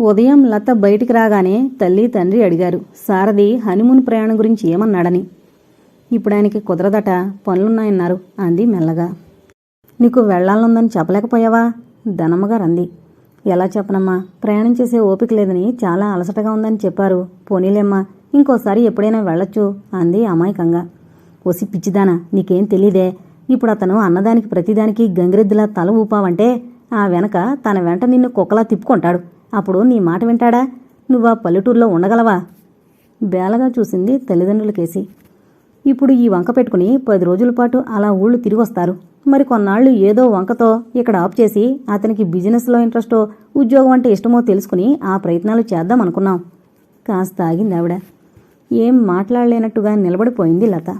ఉదయం లత బయటికి రాగానే తల్లి తండ్రి అడిగారు సారథి హనీమూన్ ప్రయాణం గురించి ఏమన్నాడని. ఇప్పుడాయనకి కుదరదట, పనులున్నాయన్నారు అంది మెల్లగా. నీకు వెళ్లాలనుందని చెప్పలేకపోయావా? ధనమ్మగారు అంది. ఎలా చెప్పనమ్మా, ప్రయాణం చేసే ఓపిక లేదని, చాలా అలసటగా ఉందని చెప్పారు. పోనీలేమ్మా, ఇంకోసారి ఎప్పుడైనా వెళ్ళొచ్చు అంది అమాయకంగా. ఒసి పిచ్చిదానా, నీకేం తెలీదే. ఇప్పుడు అతను అన్నదానికి ప్రతిదానికి గంగిరెద్దులా తల ఊపావంటే ఆ వెనక తన వెంట నిన్ను కుక్కలా తిప్పుకుంటాడు. అప్పుడు నీ మాట వింటాడా? నువ్వా పల్లెటూరులో ఉండగలవా? బేలగా చూసింది తల్లిదండ్రులకేసి. ఇప్పుడు ఈ వంక పెట్టుకుని 10 రోజుల పాటు అలా ఊళ్ళు తిరిగొస్తారు. మరి కొన్నాళ్లు ఏదో వంకతో ఇక్కడ ఆప్ చేసి అతనికి బిజినెస్లో ఇంట్రెస్టో, ఉద్యోగం అంటే ఇష్టమో తెలుసుకుని ఆ ప్రయత్నాలు చేద్దామనుకున్నాం. కాస్త ఆగింది ఆవిడ. ఏం మాట్లాడలేనట్టుగా నిలబడిపోయింది లత.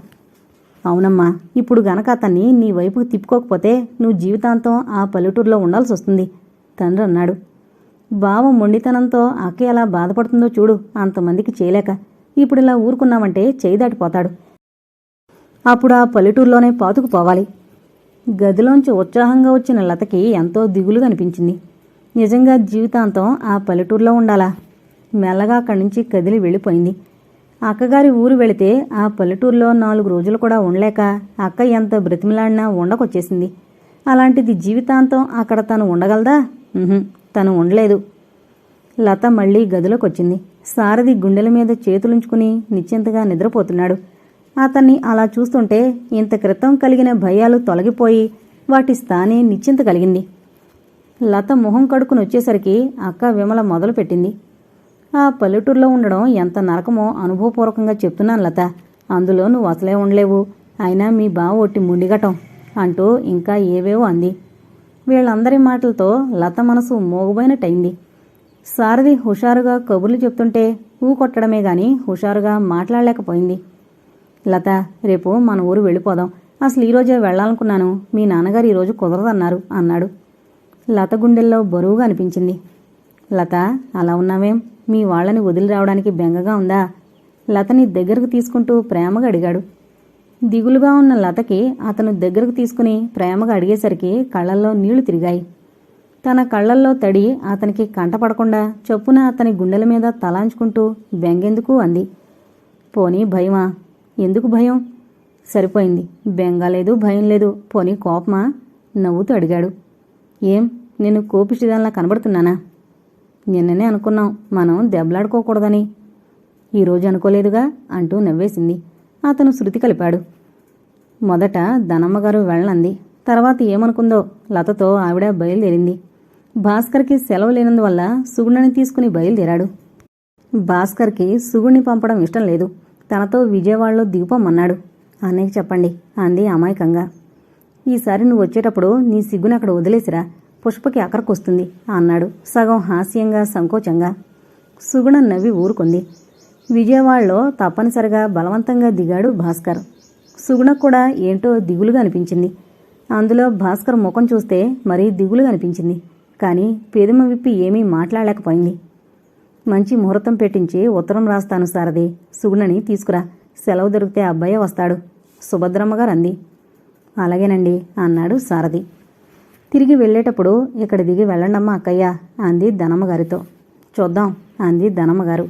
అవునమ్మా, ఇప్పుడు గనక అతన్ని నీ వైపుకు తిప్పుకోకపోతే నువ్వు జీవితాంతం ఆ పల్లెటూరులో ఉండాల్సి వస్తుంది తండ్రి అన్నాడు. బావ మొండితనంతో అక్క ఎలా బాధపడుతుందో చూడు, అంతమందికి చేయలేక. ఇప్పుడిలా ఊరుకున్నామంటే చేయి దాటిపోతాడు. అప్పుడు ఆ పల్లెటూరులోనే పాతుకుపోవాలి. గదిలోంచి ఉత్సాహంగా వచ్చిన లతకి ఎంతో దిగులుగా అనిపించింది. నిజంగా జీవితాంతం ఆ పల్లెటూరులో ఉండాలా? మెల్లగా అక్కడి నుంచి కదిలి వెళ్ళిపోయింది. అక్కగారి ఊరు వెళితే ఆ పల్లెటూరులో 4 రోజులు కూడా ఉండలేక అక్క ఎంత బ్రతిమిలాడినా ఉండకొచ్చేసింది. అలాంటిది జీవితాంతం అక్కడ తను ఉండగలదా? తను ఉండలేదు. లత మళ్లీ గదిలోకొచ్చింది. సారథి గుండెల మీద చేతులుంచుకుని నిశ్చింతగా నిద్రపోతున్నాడు. అతన్ని అలా చూస్తుంటే ఇంత క్రితం కలిగిన భయాలు తొలగిపోయి వాటి స్థానే నిశ్చింత కలిగింది. లత మొహం కడుక్కుని వచ్చేసరికి అక్క విమల మొదలుపెట్టింది. ఆ పల్లెటూరులో ఉండడం ఎంత నరకమో అనుభవపూర్వకంగా చెప్తున్నాను లత. అందులో నువ్వు అసలే ఉండలేవు. అయినా మీ బావ ఒట్టి ముండిగటం అంటూ ఇంకా ఏవేవో అంది. వీళ్ళందరి మాటలతో లత మనసు మోగుబోయినట్టయింది. సారథి హుషారుగా కబుర్లు చెప్తుంటే ఊకొట్టడమే గాని హుషారుగా మాట్లాడలేకపోయింది. లత, రేపు మన ఊరు వెళ్ళిపోదాం. అసలు ఈరోజే వెళ్లాలనుకున్నాను. మీ నాన్నగారు ఈరోజు కుదరదన్నారు అన్నాడు. లత గుండెల్లో బరువుగా అనిపించింది. లత, అలా ఉన్నావేం? మీ వాళ్ళని వదిలి రావడానికి బెంగగా ఉందా? లతని దగ్గరకు తీసుకుంటూ ప్రేమగా అడిగాడు. దిగులుగా ఉన్న లతకి అతను దగ్గరకు తీసుకుని ప్రేమగా అడిగేసరికి కళ్లల్లో నీళ్లు తిరిగాయి. తన కళ్లల్లో తడి అతనికి కంటపడకుండా చొప్పున అతని గుండెల మీద తలాంచుకుంటూ బెంగెందుకు అంది. పోనీ భయమా? ఎందుకు భయం? సరిపోయింది. బెంగ లేదు, భయం లేదు. పోనీ కోపమా? నవ్వుతూ అడిగాడు. ఏం, నేను కోపిష్టిదానిలా కనబడుతున్నానా? నిన్ననే అనుకున్నాం మనం దెబ్బలాడుకోకూడదని. ఈరోజు అనుకోలేదుగా అంటూ నవ్వేసింది. అతను శృతి కలిపాడు. మొదట ధనమ్మగారు వెళ్ళనంది. తర్వాత ఏమనుకుందో లతతో ఆవిడ బయలుదేరింది. భాస్కర్కి సెలవు లేనందువల్ల సుగుణని తీసుకుని బయలుదేరాడు. భాస్కర్కి సుగుణ్ణి పంపడం ఇష్టం లేదు. తనతో విజయవాడలో దిగుపోమన్నాడు. అన్నయ్యకి చెప్పండి అంది అమాయకంగా. ఈసారి నువ్వు వచ్చేటప్పుడు నీ సిగ్గుని అక్కడ వదిలేసిరా, పుష్పకి అక్కడికొస్తుంది అన్నాడు సగం హాస్యంగా సంకోచంగా. సుగుణ నవ్వి ఊరుకుంది. విజయవాడలో తప్పనిసరిగా బలవంతంగా దిగాడు భాస్కర్. సుగుణకు కూడా ఏంటో దిగులుగా అనిపించింది. అందులో భాస్కర్ ముఖం చూస్తే మరీ దిగులుగా అనిపించింది. కానీ పెదమ విప్పి ఏమీ మాట్లాడలేకపోయింది. మంచి ముహూర్తం పెట్టించి ఉత్తరం రాస్తాను సారథి, సుగుణని తీసుకురా. సెలవు దొరికితే అబ్బాయే వస్తాడు సుభద్రమ్మగారు అంది. అలాగేనండి అన్నాడు సారథి. తిరిగి వెళ్లేటప్పుడు ఇక్కడ దిగి వెళ్ళండమ్మా అక్కయ్య అంది ధనమ్మగారితో. చూద్దాం అంది ధనమ్మగారు.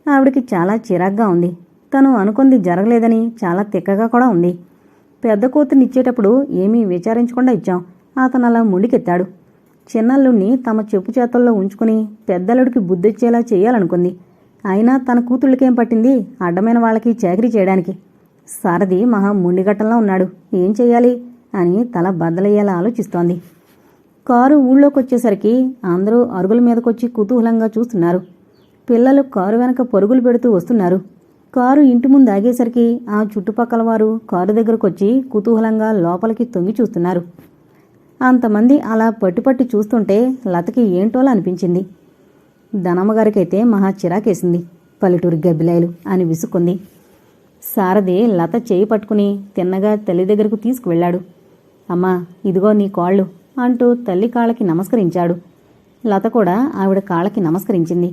ఆవిడికి చాలా చిరాగ్గా ఉంది. తను అనుకుంది జరగలేదని చాలా తిక్కగా కూడా ఉంది. పెద్ద కూతుర్నిచ్చేటప్పుడు ఏమీ విచారించకుండా ఇచ్చాం. అతను అలా ముండికెత్తాడు. చిన్నల్లుణ్ణి తమ చెప్పు చేతల్లో ఉంచుకుని పెద్దలుడికి బుద్ధొచ్చేలా చేయాలనుకుంది. అయినా తన కూతుళ్ళకేం పట్టింది అడ్డమైన వాళ్ళకి చాకరీ చేయడానికి? సారథి మహా ముండిగట్టంలా ఉన్నాడు. ఏం చెయ్యాలి అని తల బద్దలయ్యేలా ఆలోచిస్తోంది. కారు ఊళ్ళోకొచ్చేసరికి అందరూ అరుగుల మీదకొచ్చి కుతూహలంగా చూస్తున్నారు. పిల్లలు కారు వెనక పరుగులు పెడుతూ వస్తున్నారు. కారు ఇంటి ముందు ఆగేసరికి ఆ చుట్టుపక్కల వారు కారు దగ్గరకొచ్చి కుతూహలంగా లోపలికి తొంగి చూస్తున్నారు. అంతమంది అలా పట్టుపట్టి చూస్తుంటే లతకి ఏంటోలా అనిపించింది. ధనమ్మగారికైతే మహా చిరాకేసింది. పల్లెటూరి గబ్బిలాయలు అని విసుక్కుంది. సారథి లత చేయి పట్టుకుని తిన్నగా తల్లి దగ్గరకు తీసుకువెళ్లాడు. అమ్మా, ఇదిగో నీ కాళ్ళు అంటూ తల్లి కాళ్ళకి నమస్కరించాడు. లత కూడా ఆవిడ కాళ్ళకి నమస్కరించింది.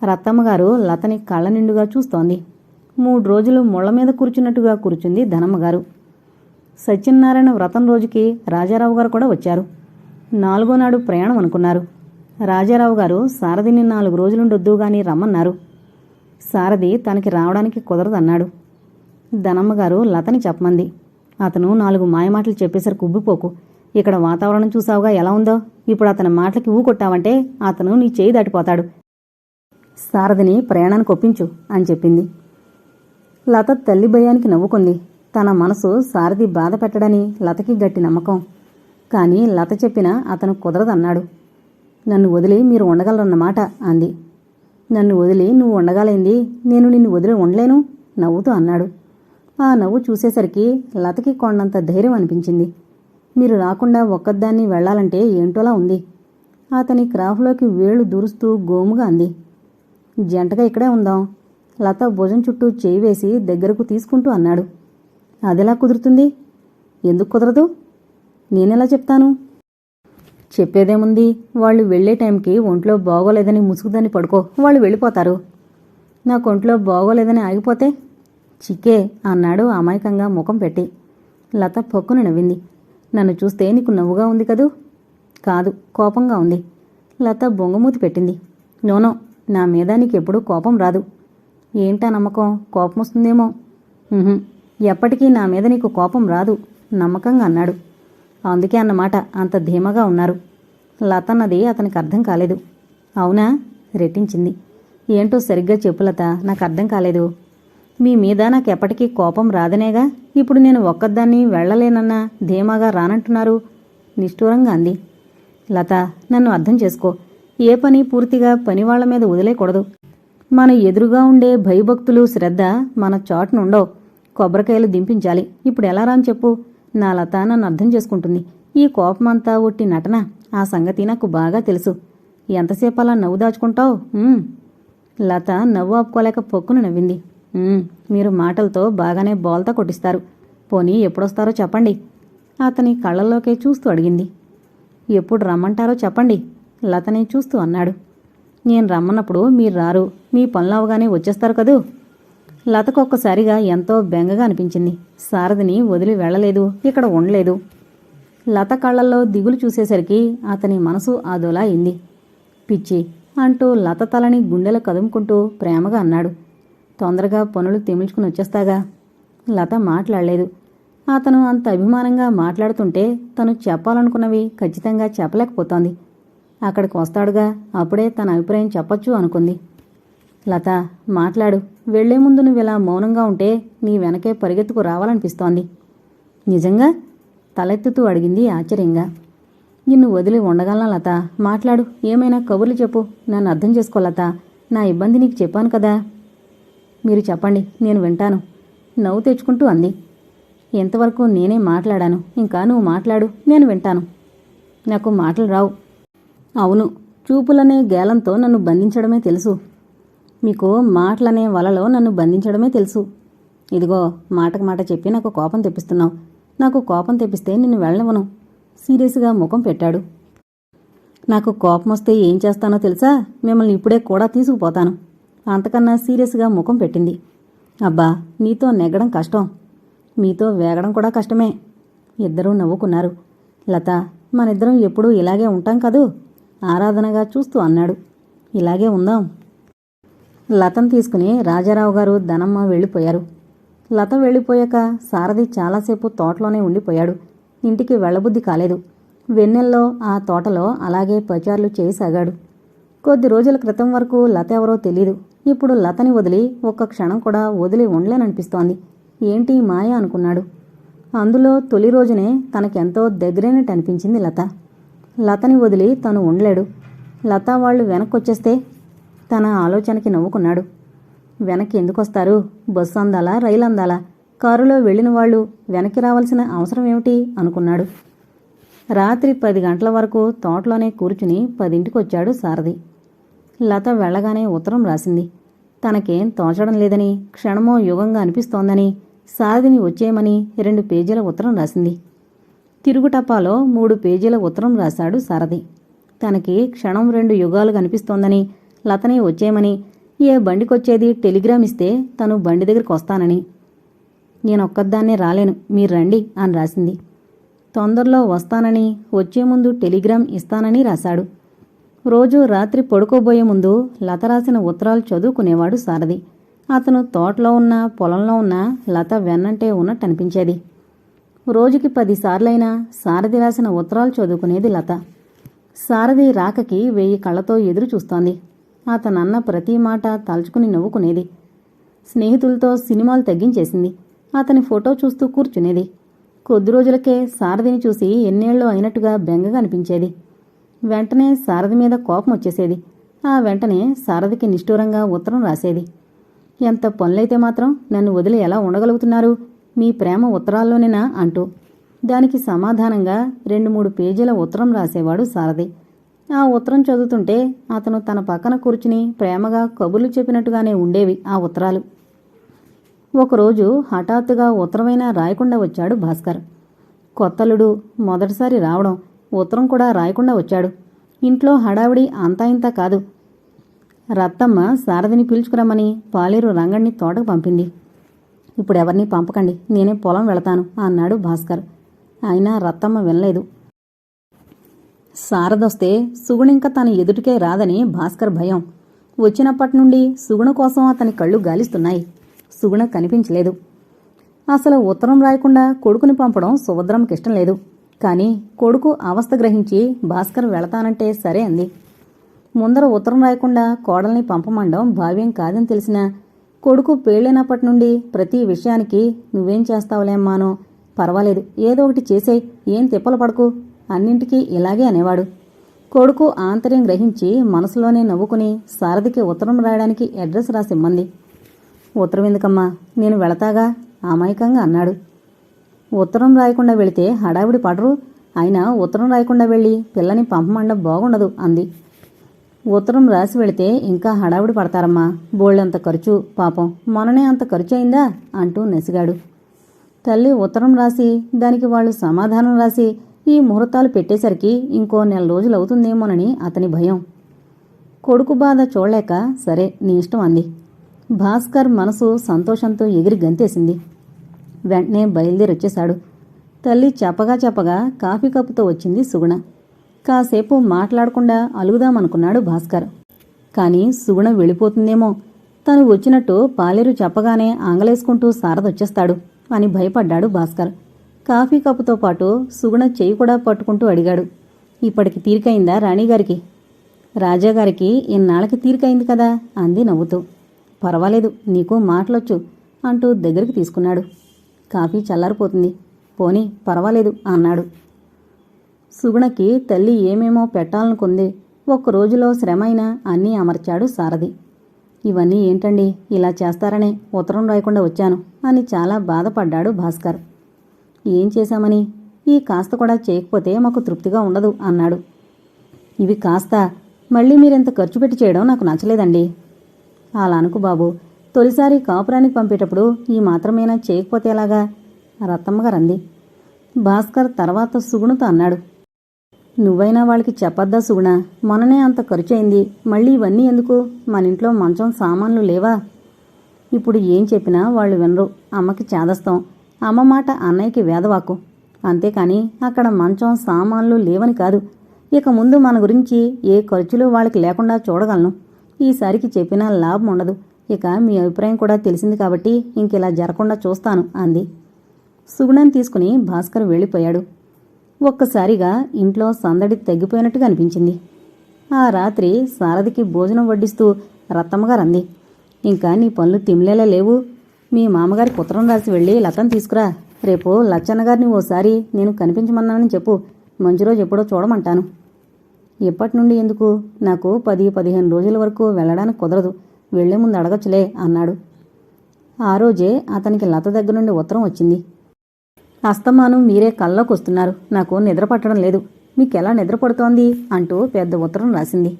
రత్తమ్మగారు లతని కళ్ళ నిండుగా చూస్తోంది. 3 రోజులు ముళ్ల మీద కూర్చున్నట్టుగా కూర్చుంది ధనమ్మగారు. సత్యనారాయణ వ్రతం రోజుకి రాజారావు గారు కూడా వచ్చారు. 4వ నాడు ప్రయాణం అనుకున్నారు. రాజారావు గారు సారథిని 4 రోజులుండొద్దు గాని రమ్మన్నారు. సారథి తనకి రావడానికి కుదరదన్నాడు. ధనమ్మగారు లతని చెప్పమంది. అతను 4 మాయమాటలు చెప్పేసరికి ఉబ్బిపోకు. ఇక్కడ వాతావరణం చూసావుగా ఎలా ఉందో. ఇప్పుడు అతని మాటలకి ఊకొట్టావంటే అతను నీ చేయి దాటిపోతాడు. సారథిని ప్రయాణానికి ఒప్పించు అని చెప్పింది. లత తల్లి భయానికి నవ్వుకుంది. తన మనసు సారథి బాధ పెట్టడని లతకి గట్టి నమ్మకం. కానీ లత చెప్పినా అతను కుదరదన్నాడు. నన్ను వదిలి మీరు ఉండగలరన్నమాట అంది. నన్ను వదిలి నువ్వు ఉండగలైంది, నేను నిన్ను వదిలి ఉండలేను నవ్వుతూ అన్నాడు. ఆ నవ్వు చూసేసరికి లతకి కొండంత ధైర్యం అనిపించింది. మీరు రాకుండా ఒక్కదాన్ని వెళ్లాలంటే ఏంటోలా ఉంది. అతని క్రాఫ్లోకి వేళ్లు దూరుస్తూ గోముగా అంది. జంటగా ఇక్కడే ఉందాం. లత భుజం చుట్టూ చేయి వేసి దగ్గరకు తీసుకుంటూ అన్నాడు. అదెలా కుదురుతుంది? ఎందుకు కుదరదు? నేనెలా చెప్తాను? చెప్పేదేముంది, వాళ్ళు వెళ్లే టైంకి ఒంట్లో బాగోలేదని ముసుగుదని పడుకో, వాళ్ళు వెళ్ళిపోతారు. నాకు ఒంట్లో బాగోలేదని ఆగిపోతే? చిక్కే అన్నాడు అమాయకంగా ముఖం పెట్టి. లత పొక్కున నవ్వింది. నన్ను చూస్తే నీకు నవ్వుగా ఉంది కదూ? కాదు, కోపంగా ఉంది. లత బొంగమూతి పెట్టింది. నోనో, నా మీద నీకెప్పుడూ కోపం రాదు. ఏంటా నమ్మకం? కోపం వస్తుందేమో. ఎప్పటికీ నా మీద నీకు కోపం రాదు నమ్మకంగా అన్నాడు. అందుకే అన్నమాట అంత ధీమాగా ఉన్నారు. లత అన్నది అతనికి అర్థం కాలేదు. అవునా? రెట్టించింది. ఏంటో సరిగ్గా చెప్పు లత, నాకు అర్థం కాలేదు. మీ మీద నాకెప్పటికీ కోపం రాదనేగా ఇప్పుడు నేను ఒక్కదాన్ని వెళ్లలేనన్నా ధీమాగా రానంటున్నారు నిష్ఠూరంగా అంది. లత, నన్ను అర్థం చేసుకో. ఏ పని పూర్తిగా పనివాళ్ల మీద వదిలేయకూడదు. మన ఎదురుగా ఉండే భయభక్తులు శ్రద్ధ మన చాటునుండవు. కొబ్బరికాయలు దింపించాలి. ఇప్పుడు ఎలా రాని చెప్పు. నా లత నన్ను అర్థం చేసుకుంటుంది. ఈ కోపమంతా ఒట్టి నటన. ఆ సంగతి నాకు బాగా తెలుసు. ఎంతసేపు అలా నవ్వు దాచుకుంటావు? లత నవ్వు ఆపుకోలేక పొక్కును నవ్వింది. మీరు మాటలతో బాగానే బోల్తా కొట్టిస్తారు. పోనీ ఎప్పుడొస్తారో చెప్పండి. అతని కళ్ళల్లోకే చూస్తూ అడిగింది. ఎప్పుడు రమ్మంటారో చెప్పండి లతని చూస్తూ అన్నాడు. నేను రమ్మన్నప్పుడు మీరు రారు, మీ పనులవగానే వచ్చేస్తారు కదూ. లతకొక్కసారిగా ఎంతో బెంగగా అనిపించింది. సారథిని వదిలి వెళ్లలేదు, ఇక్కడ ఉండలేదు. లత కళ్లల్లో దిగులు చూసేసరికి అతని మనసు అదోలా అయింది. పిచ్చి అంటూ లత తలని గుండెల కదుముకుంటూ ప్రేమగా అన్నాడు. తొందరగా పనులు తెమిల్చుకుని వచ్చేస్తాగా. లత మాట్లాడలేదు. అతను అంత అభిమానంగా మాట్లాడుతుంటే తను చెప్పాలనుకున్నవి ఖచ్చితంగా చెప్పలేకపోతోంది. అక్కడికి వస్తాడుగా, అప్పుడే తన అభిప్రాయం చెప్పొచ్చు అనుకుంది. లత, మాట్లాడు. వెళ్లే ముందు నువ్విలా మౌనంగా ఉంటే నీ వెనకే పరిగెత్తుకు రావాలనిపిస్తోంది. నిజంగా? తలెత్తుతూ అడిగింది ఆశ్చర్యంగా. నిన్ను వదిలి ఉండగలనా లత? మాట్లాడు. ఏమైనా కబుర్లు చెప్పు. నన్ను అర్థం చేసుకో లత. నా ఇబ్బంది నీకు చెప్పాను కదా. మీరు చెప్పండి, నేను వింటాను నవ్వు తెచ్చుకుంటూ అంది. ఎంతవరకు నేనే మాట్లాడాను. ఇంకా నువ్వు మాట్లాడు, నేను వింటాను. నాకు మాటలు రావు. అవును, చూపులనే గేలంతో నన్ను బంధించడమే తెలుసు. మీకు మాటలనే వలలో నన్ను బంధించడమే తెలుసు. ఇదిగో, మాటకు మాట చెప్పి నాకు కోపం తెప్పిస్తున్నావు. నాకు కోపం తెప్పిస్తే నిన్ను వెళ్ళనివ్వను సీరియస్గా ముఖం పెట్టాడు. నాకు కోపం వస్తే ఏం చేస్తానో తెలుసా? మిమ్మల్ని ఇప్పుడే కూడా తీసుకుపోతాను. అంతకన్నా సీరియస్గా ముఖం పెట్టింది. అబ్బా, నీతో నెగ్గడం కష్టం, మీతో వేగడం కూడా కష్టమే. ఇద్దరూ నవ్వుకున్నారు. లత, మనిద్దరం ఎప్పుడూ ఇలాగే ఉంటాం కదూ ఆరాధనగా చూస్తూ అన్నాడు. ఇలాగే ఉందాం. లతను తీసుకుని రాజారావు గారు ధనమ్మ వెళ్ళిపోయారు. లత వెళ్ళిపోయాక సారథి చాలాసేపు తోటలోనే ఉండిపోయాడు. ఇంటికి వెళ్లబుద్ధి కాలేదు. వెన్నెల్లో ఆ తోటలో అలాగే పచార్లు చేయసాగాడు. కొద్ది రోజుల క్రితం వరకు లత ఎవరో తెలీదు. ఇప్పుడు లతని వదిలి ఒక్క క్షణం కూడా వదిలి ఉండలేననిపిస్తోంది. ఏంటి మాయ అనుకున్నాడు. అందులో తొలి రోజునే తనకెంతో దగ్గరైనట్టు అనిపించింది లత. లతని వదిలి తను ఉండలేడు. లత వాళ్ళు వెనక్కొచ్చేస్తే? తన ఆలోచనకి నవ్వుకున్నాడు. వెనక్కి ఎందుకొస్తారు? బస్సు అందాలా, రైలు అందాలా? కారులో వెళ్లిన వాళ్ళు వెనక్కి రావాల్సిన అవసరం ఏమిటి అనుకున్నాడు. రాత్రి 10 గంటల వరకు తోటలోనే కూర్చుని 10ంటికి వచ్చాడు సారథి. లత వెళ్లగానే ఉత్తరం రాసింది. తనకేం తోచడం లేదని, క్షణమో యుగంగా అనిపిస్తోందని సారథిని వచ్చేయమని 2 పేజీల ఉత్తరం రాసింది. తిరుగుటపాలో 3 పేజీల ఉత్తరం రాశాడు సారథి. తనకి క్షణం 2 యుగాలుగా అనిపిస్తోందని, లతని వచ్చేయమని, ఏ బండికొచ్చేది టెలిగ్రామ్ ఇస్తే తను బండి దగ్గరికి వస్తానని. నేనొక్కదాన్నే రాలేను, మీరు రండి అని రాసింది. తొందరలో వస్తానని, వచ్చే ముందు టెలిగ్రామ్ ఇస్తానని రాశాడు. రోజూ రాత్రి పడుకోబోయే ముందు లత రాసిన ఉత్తరాలు చదువుకునేవాడు సారథి. అతను తోటలో ఉన్న పొలంలో ఉన్న లత వెన్నంటే ఉన్నట్టు అనిపించేది. రోజుకి 10 సార్లైనా సారథి రాసిన ఉత్తరాలు చదువుకునేది లత. సారథి రాకకి 1000 కళ్ళతో ఎదురు చూస్తోంది. అతనన్న ప్రతి మాట తలుచుకుని నవ్వుకునేది. స్నేహితులతో సినిమాలు తగ్గించేసింది. అతని ఫోటో చూస్తూ కూర్చునేది. కొద్ది రోజులకే సారథిని చూసి ఎన్నేళ్ళో అయినట్టుగా బెంగగా అనిపించేది. వెంటనే సారథి మీద కోపం వచ్చేసేది. ఆ వెంటనే సారథికి నిష్ఠూరంగా ఉత్తరం రాసేది. ఎంత పనులైతే మాత్రం నన్ను వదిలి ఎలా ఉండగలుగుతున్నారు? మీ ప్రేమ ఉత్తరాల్లోనేనా అంటూ. దానికి సమాధానంగా 2-3 పేజీల ఉత్తరం రాసేవాడు సారథి. ఆ ఉత్తరం చదువుతుంటే అతను తన పక్కన కూర్చుని ప్రేమగా కబుర్లు చెప్పినట్టుగానే ఉండేవి ఆ ఉత్తరాలు. ఒకరోజు హఠాత్తుగా ఉత్తరమైనా రాయకుండా వచ్చాడు భాస్కర్. కొత్తలుడు మొదటిసారి రావడం, ఉత్తరం కూడా రాయకుండా వచ్చాడు. ఇంట్లో హడావిడి అంతా ఇంతా కాదు. రత్తమ్మ సారథిని పిలుచుకురమ్మని పాలేరు రంగణ్ణి తోటకు పంపింది. ఇప్పుడెవర్నీ పంపకండి, నేనే పొలం వెళతాను అన్నాడు భాస్కర్. అయినా రత్తమ్మ వినలేదు. సారథొస్తే సుగుణింక తన ఎదుటికే రాదని భాస్కర్ భయం. వచ్చినప్పటి నుండి సుగుణ కోసం అతని కళ్ళు గాలిస్తున్నాయి. సుగుణ కనిపించలేదు. అసలు ఉత్తరం రాయకుండా కొడుకుని పంపడం సుభద్రమ్మకిష్టం లేదు. కానీ కొడుకు అవస్థ గ్రహించి భాస్కర్ వెళతానంటే సరే అంది. ముందర ఉత్తరం రాయకుండా కోడల్ని పంపమండం భావ్యం కాదని తెలిసినా కొడుకు పెళ్ళైనప్పటి నుండి ప్రతి విషయానికి నువ్వేం చేస్తావులేమ్మానో, పర్వాలేదు ఏదో ఒకటి చేసేయ్, ఏం తిప్పలు పడకు, అన్నింటికీ ఇలాగే అనేవాడు. కొడుకు ఆంతర్యం గ్రహించి మనసులోనే నవ్వుకుని సారథికి ఉత్తరం రాయడానికి అడ్రస్ రాసిమ్మంది. ఉత్తరం ఎందుకమ్మా, నేను వెళతాగా అమాయకంగా అన్నాడు. ఉత్తరం రాయకుండా వెళితే హడావిడి పడరు, అయినా ఉత్తరం రాయకుండా వెళ్ళి పిల్లని పంపమండం బాగుండదు అంది. ఉత్తరం రాసి వెళితే ఇంకా హడావిడి పడతారమ్మా, బోళ్ళంత ఖర్చు, పాపం మొన్ననే అంత ఖర్చు అయిందా అంటూ నెసిగాడు. తల్లి ఉత్తరం రాసి దానికి వాళ్ళు సమాధానం రాసి ఈ ముహూర్తాలు పెట్టేసరికి ఇంకో 1 నెల రోజులు అవుతుందేమోనని అతని భయం. కొడుకు బాధ చూడలేక సరే నీ ఇష్టం అంది. భాస్కర్ మనసు సంతోషంతో ఎగిరి గంతేసింది. వెంటనే బయలుదేరొచ్చేశాడు. తల్లి చెప్పగా కాఫీ కప్పుతో వచ్చింది సుగుణ. కాసేపు మాట్లాడకుండా అలుగుదామనుకున్నాడు భాస్కర్. కాని సుగుణ వెళ్ళిపోతుందేమో, తను వచ్చినట్టు పాలేరు చెప్పగానే ఆంగలేసుకుంటూ సారథొచ్చేస్తాడు అని భయపడ్డాడు భాస్కర్. కాఫీ కప్పుతో పాటు సుగుణ చెయ్యి కూడా పట్టుకుంటూ అడిగాడు. ఇప్పటికి తీరికైందా రాణిగారికి? రాజాగారికి ఇన్నాళ్ళకి తీరికైంది కదా అంది నవ్వుతూ. పర్వాలేదు, నీకు మాటలొచ్చు అంటూ దగ్గరికి తీసుకున్నాడు. కాఫీ చల్లారిపోతుంది, పోనీ పర్వాలేదు అన్నాడు. సుగుణకి తల్లి ఏమేమో పెట్టాలనుకుంది. 1 రోజులో శ్రమైనా అన్నీ అమర్చాడు సారథి. ఇవన్నీ ఏంటండి, ఇలా చేస్తారనే ఉత్తరం రాయకుండా వచ్చాను అని చాలా బాధపడ్డాడు భాస్కర్. ఏం చేశామని, ఈ కాస్త కూడా చేయకపోతే మాకు తృప్తిగా ఉండదు అన్నాడు. ఇవి కాస్త మళ్ళీ మీరింత ఖర్చు పెట్టి చేయడం నాకు నచ్చలేదండి. అలా అనుకు బాబు, తొలిసారి కాపురానికి పంపేటప్పుడు ఈ మాత్రమేనా చేయకపోతే ఎలాగా? రత్తమ్మగారంది. భాస్కర్ తర్వాత సుగుణతో అన్నాడు. నువ్వైనా వాళ్ళకి చెప్పొద్దా సుగుణ, మొన్ననే అంత ఖర్చు అయింది, మళ్ళీ ఇవన్నీ ఎందుకు? మన ఇంట్లో మంచం సామాన్లు లేవా? ఇప్పుడు ఏం చెప్పినా వాళ్ళు వినరు. అమ్మకి చేదస్తాం, అమ్మ మాట అన్నయ్యకి వేదవాకు. అంతేకాని అక్కడ మంచం సామాన్లు లేవని కాదు. ఇక ముందు మన గురించి ఏ ఖర్చులు వాళ్ళకి లేకుండా చూడగలను. ఈసారికి చెప్పినా లాభం ఉండదు. ఇక మీ అభిప్రాయం కూడా తెలిసింది కాబట్టి ఇంకిలా జరగకుండా చూస్తాను అంది. సుగుణాన్ని తీసుకుని భాస్కర్ వెళ్ళిపోయాడు. ఒక్కసారిగా ఇంట్లో సందడి తగ్గిపోయినట్టుగా అనిపించింది. ఆ రాత్రి సారథికి భోజనం వడ్డిస్తూ రత్తమ్మగారంది. ఇంకా నీ పనులు తిమ్లేలా లేవు. మీ మామగారికి ఉత్తరం రాసి వెళ్ళి లతను తీసుకురా. రేపు లచ్చన్నగారిని ఓసారి నేను కనిపించమన్నానని చెప్పు. మంచి రోజు ఎప్పుడో చూడమంటాను. ఎప్పటి నుండి ఎందుకు? నాకు 10-15 రోజుల వరకు వెళ్ళడానికి కుదరదు. వెళ్లే ముందు అడగచ్చులే అన్నాడు. ఆ రోజే అతనికి లత దగ్గర నుండి ఉత్తరం వచ్చింది. అస్తమాను మీరే కల్లోకి వస్తున్నారు, నాకు నిద్ర పట్టడం లేదు, మీకెలా నిద్ర పడుతోంది అంటూ పెద్ద ఉత్తరం రాసింది.